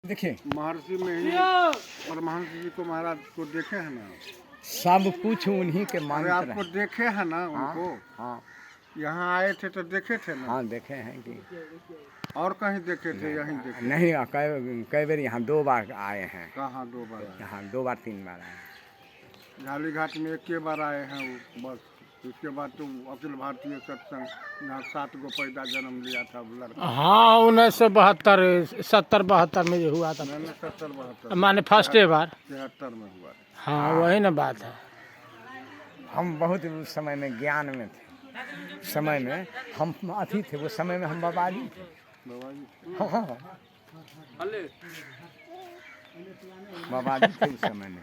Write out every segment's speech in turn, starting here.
देखिए महर्षि में ही परमहंस जी को महाराज को देखे हैं ना। सब कुछ उन्हीं के अरे मंत्र आपको हैं। देखे हैं ना उनको। हाँ यहाँ आए थे तो देखे थे ना। हाँ देखे हैं कि और कहीं देखे थे? यहीं देखे? नहीं कई बार यहाँ 2 बार आए हैं। कहाँ 2 बार आए? यहाँ 2 बार 3 बार आए हैं। झाली घाट में 1 बार आए हैं वो बस। उसके बाद तो अखिल भारतीय सत्संग जहाँ 7 गो पैदा जन्म लिया था लड़का। हाँ 1972 70-72 में जो हुआ था। मैंने 70-72 माने फर्स्ट बार 73 में हुआ था। हाँ वही ना बात है। हम बहुत उस समय में ज्ञान में थे। समय में हम अथी थे, वो समय में हम बाबाजी थे। बाबाजी हाँ बाबाजी थे उस समय में।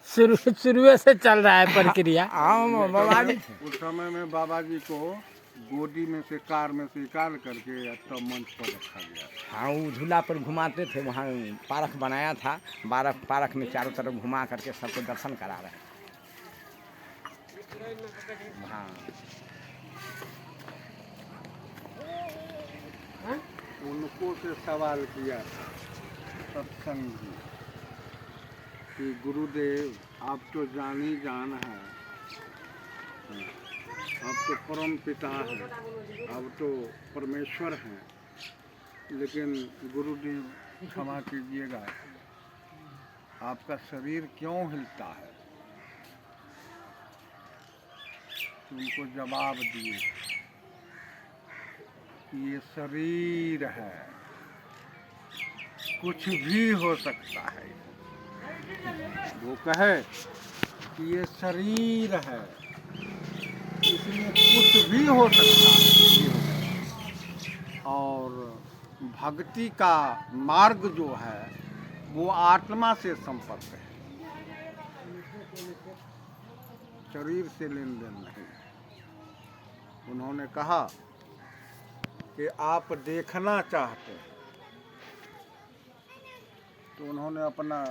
शुरू से चल रहा है प्रक्रिया। हाँ बाबाजी थे। उस समय में बाबा जी को गोदी में से कार में से निकाल करके तब मंच पर रखा गया। हाँ वो झूला पर घुमाते थे। वहाँ पार्क बनाया था। पार्क में चारों तरफ घुमा करके सबको दर्शन करा रहे थे। हाँ उनको से सवाल किया सत्संग जी कि गुरुदेव आप तो जान ही जान है, आप तो परम पिता हैं, आप तो परमेश्वर हैं, लेकिन गुरुदेव क्षमा कीजिएगा आपका शरीर क्यों हिलता है? उनको जवाब दिए कि ये शरीर है, कुछ भी हो सकता है। वो कहे कि ये शरीर है, इसमें कुछ भी हो सकता है। और भक्ति का मार्ग जो है वो आत्मा से संपर्क है, शरीर से लेन देन नहीं। उन्होंने कहा कि आप देखना चाहते हैं, तो उन्होंने अपना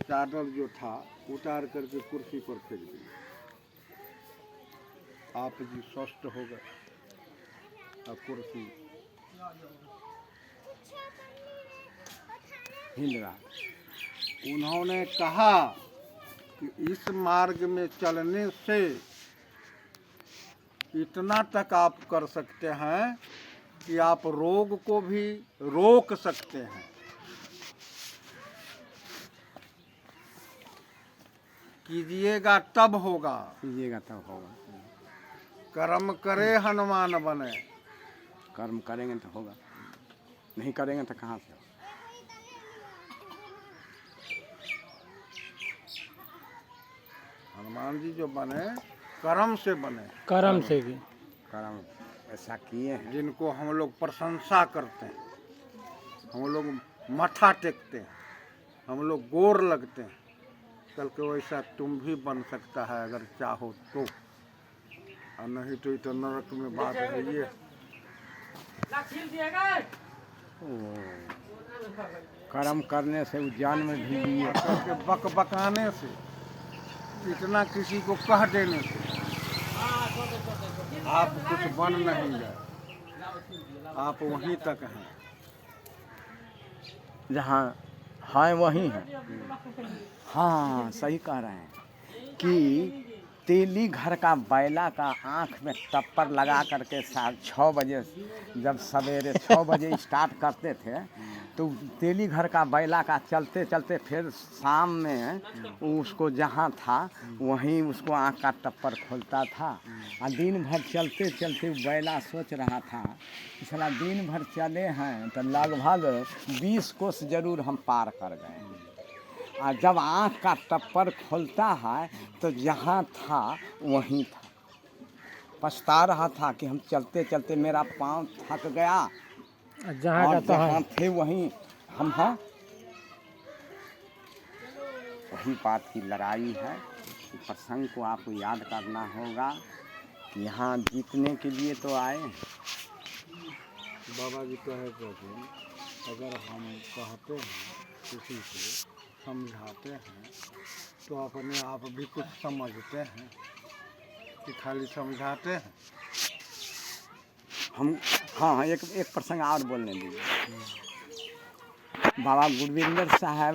चादर जो था उतार करके कुर्सी पर फेंक दिया। आप जी स्वस्थ हो गए। अब कुर्सी हिल रहा। उन्होंने कहा कि इस मार्ग में चलने से इतना तक आप कर सकते हैं कि आप रोग को भी रोक सकते हैं। कीजिएगा तब होगा, कीजिएगा तब होगा। कर्म करे हनुमान बने। कर्म करेंगे तो होगा, नहीं करेंगे तो कहाँ से होगा? हनुमान जी जो बने कर्म से बने। कर्म से भी कर्म ऐसा किए हैं। जिनको हम लोग प्रशंसा करते हैं, हम लोग मत्था टेकते हैं, हम लोग गोर लगते हैं, कल के वैसा तुम भी बन सकता है अगर चाहो तो। और नहीं तो इतना नरक में बात है ये। कर्म करने से उज्जैन में भी लिए। करके बक बकाने से, इतना किसी को कह देने से आप कुछ बन नहीं गए, आप वहीं तक हैं जहाँ है वहीं है। हाँ सही कह रहे हैं कि तेली घर का बैला का आँख में टप्पर लगा करके 6 बजे, जब सवेरे 6 बजे स्टार्ट करते थे तो तेली घर का बैला का चलते चलते फिर शाम में उसको जहाँ था वहीं उसको आँख का टप्पर खोलता था। और दिन भर चलते चलते बैला सोच रहा था कि साला दिन भर चले हैं तो लगभग 20 कोस जरूर हम पार कर गए। और जब आँख का टप्पर खोलता है तो जहाँ था वहीं था। पछता रहा था कि हम चलते चलते मेरा पाँव थक गया जहाँ और का तो जहाँ है। थे वहीं हम हैं। वही बात की लड़ाई है कि प्रसंग को आपको याद करना होगा कि यहाँ जीतने के लिए तो आए। बाबा जी कहे थे अगर हम कहते हैं किसी को समझाते हैं तो अपने आप भी कुछ समझते हैं कि खाली समझाते हैं। हम हाँ एक प्रसंग और बोलने दीजिए। बाबा गुरविंदर साहब